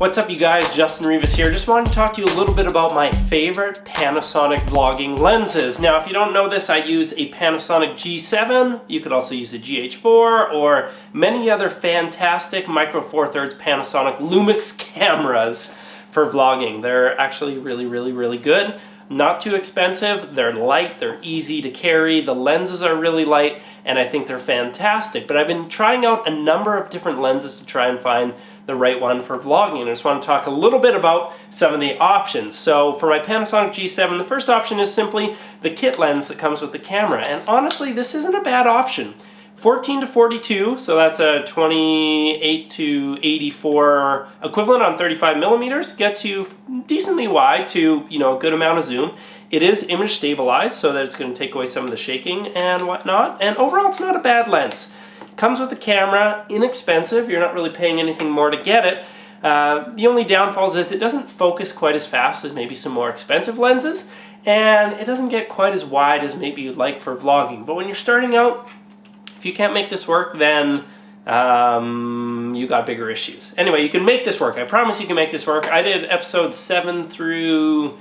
What's up you guys, Justin Rivas here. Just wanted to talk to you a little bit about my favorite Panasonic vlogging lenses. Now if you don't know this, I use a Panasonic G7, you could also use a GH4 or many other fantastic micro four thirds Panasonic Lumix cameras for vlogging. They're actually really good. Not too expensive, they're light, they're easy to carry, the lenses are really light, and I think they're fantastic. But I've been trying out a number of different lenses to try and find the right one for vlogging, and I just want to talk a little bit about some of the options. So for my Panasonic G7, the first option is simply the kit lens that comes with the camera, and honestly this isn't a bad option. 14 to 42, so that's a 28 to 84 equivalent on 35 millimeters, gets you decently wide to, a good amount of zoom. It is image stabilized, so that it's going to take away some of the shaking and whatnot, and overall it's not a bad lens. Comes with the camera, inexpensive, you're not really paying anything more to get it. The only downfalls is it doesn't focus quite as fast as maybe some more expensive lenses, and it doesn't get quite as wide as maybe you'd like for vlogging. But when you're starting out, if you can't make this work, then you got bigger issues. Anyway, you can make this work. I promise you can make this work. I did episodes 7 through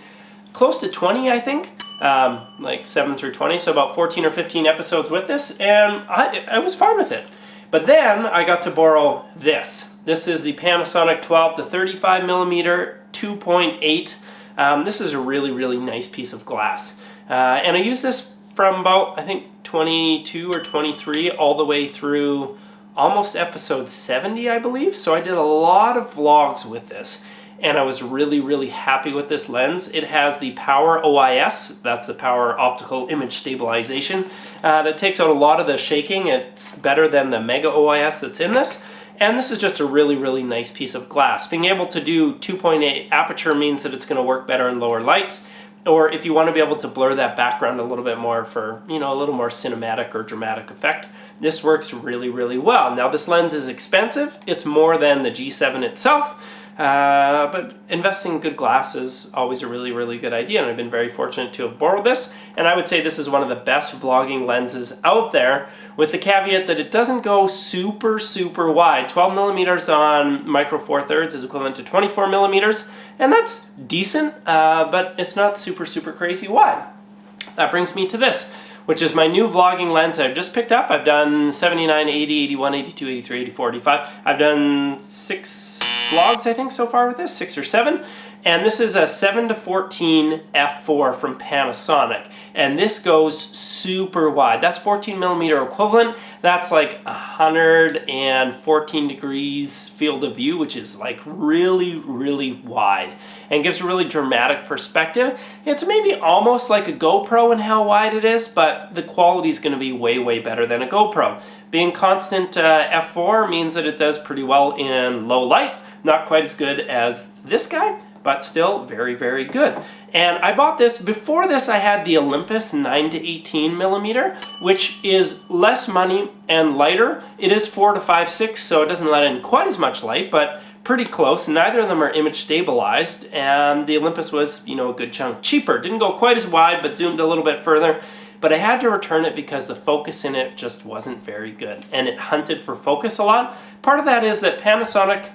close to 20, I think. Like 7 through 20, so about 14 or 15 episodes with this, and I was fine with it. But then I got to borrow this. This is the Panasonic 12 to 35 millimeter 2.8. This is a really nice piece of glass. And I use this from about, I think, 22 or 23 all the way through almost episode 70, I believe. So I did a lot of vlogs with this, and I was really happy with this lens. It has the Power OIS, that's the Power Optical Image Stabilization, that takes out a lot of the shaking. It's better than the Mega OIS that's in this. And this is just a really nice piece of glass. Being able to do 2.8 aperture means that it's going to work better in lower lights, or if you want to be able to blur that background a little bit more for, a little more cinematic or dramatic effect, this works really well. Now this lens is expensive, it's more than the G7 itself, but investing in good glass is always a really good idea, and I've been very fortunate to have borrowed this, and I would say this is one of the best vlogging lenses out there, with the caveat that it doesn't go super wide. 12 millimeters on micro four thirds is equivalent to 24 millimeters, and that's decent, but it's not super crazy wide. That brings me to this, which is my new vlogging lens that I've just picked up. I've done 79, 80, 81, 82, 83, 84, 85. I've done 6 vlogs, I think, so far with this, 6 or 7. And this is a 7 to 14 f4 from Panasonic. And this goes super wide. That's 14 millimeter equivalent. That's like 114 degrees field of view, which is like really wide, and gives a really dramatic perspective. It's maybe almost like a GoPro in how wide it is, but the quality is going to be way better than a GoPro. Being constant f4 means that it does pretty well in low light. Not quite as good as this guy, but still very good. And I bought this. Before this I had the Olympus 9 to 18 millimeter, which is less money and lighter. It is 4 to 5/6, so it doesn't let in quite as much light, but pretty close. Neither of them are image stabilized, and the Olympus was, a good chunk cheaper. Didn't go quite as wide, but zoomed a little bit further. But I had to return it because the focus in it just wasn't very good, and it hunted for focus a lot. Part of that is that Panasonic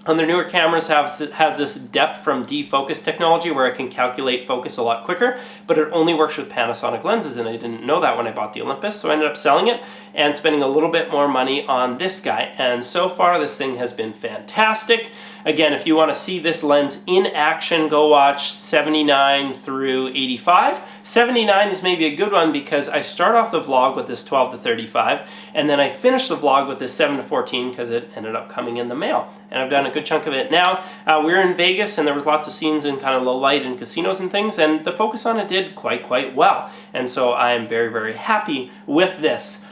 on their newer cameras has this depth from defocus technology where it can calculate focus a lot quicker, but it only works with Panasonic lenses, and I didn't know that when I bought the Olympus, so I ended up selling it and spending a little bit more money on this guy, and so far this thing has been fantastic. Again, if you want to see this lens in action, go watch 79 through 85. 79 is maybe a good one because I start off the vlog with this 12 to 35, and then I finish the vlog with this 7 to 14 because it ended up coming in the mail. And I've done a good chunk of it now. We were in Vegas, and there was lots of scenes in kind of low light and casinos and things, and the focus on it did quite well. And so I am very happy with this.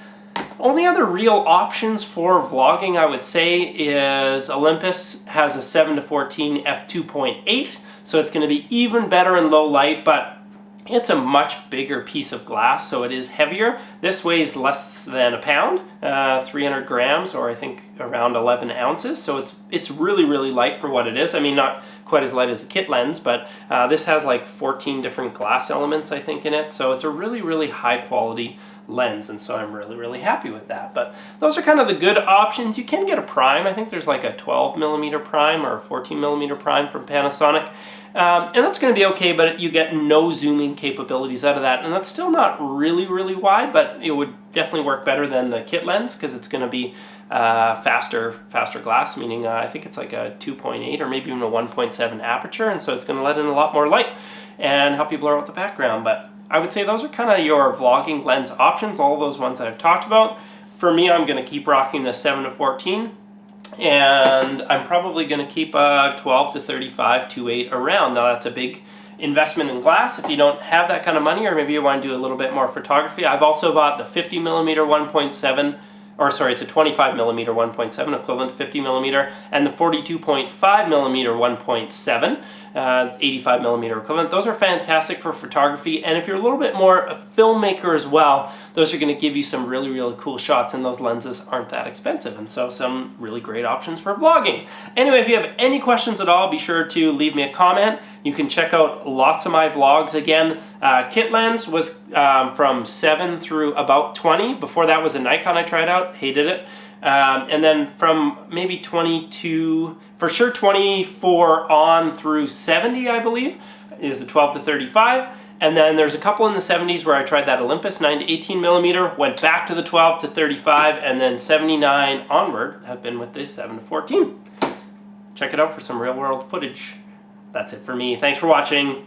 Only other real options for vlogging, I would say, is Olympus has a 7 to 14 f2.8, so it's going to be even better in low light, but it's a much bigger piece of glass, so it is heavier. This weighs less than a pound, 300 grams, or I think around 11 ounces, so it's really light for what it is. I mean, not quite as light as the kit lens, but this has like 14 different glass elements, I think, in it, so it's a really high quality lens, and so I'm really happy with that. But those are kind of the good options. You can get a prime. I think there's like a 12mm prime or a 14mm prime from Panasonic. And that's going to be okay, but you get no zooming capabilities out of that. And that's still not really wide, but it would definitely work better than the kit lens because it's going to be faster glass, meaning I think it's like a 2.8 or maybe even a 1.7 aperture. And so it's going to let in a lot more light and help you blur out the background. But I would say those are kind of your vlogging lens options, all those ones that I've talked about. For me, I'm going to keep rocking the 7-14. And I'm probably going to keep a 12-35 2.8 around. Now that's a big investment in glass if you don't have that kind of money, or maybe you want to do a little bit more photography. I've also bought the 50mm 1.7, or sorry, it's a 25mm 1.7 equivalent to 50mm, and the 42.5mm 1.7. It's 85mm equivalent. Those are fantastic for photography, and if you're a little bit more a filmmaker as well, those are going to give you some really cool shots, and those lenses aren't that expensive, and so some really great options for vlogging. Anyway, if you have any questions at all, be sure to leave me a comment. You can check out lots of my vlogs. Again, kit lens was from 7 through about 20. Before that was a Nikon I tried out, hated it. And then from maybe 22, for sure 24 on through 70, I believe, is the 12-35. And then there's a couple in the 70s where I tried that Olympus 9-18mm, went back to the 12-35, and then 79 onward have been with this 7-14. Check it out for some real world footage. That's it for me. Thanks for watching.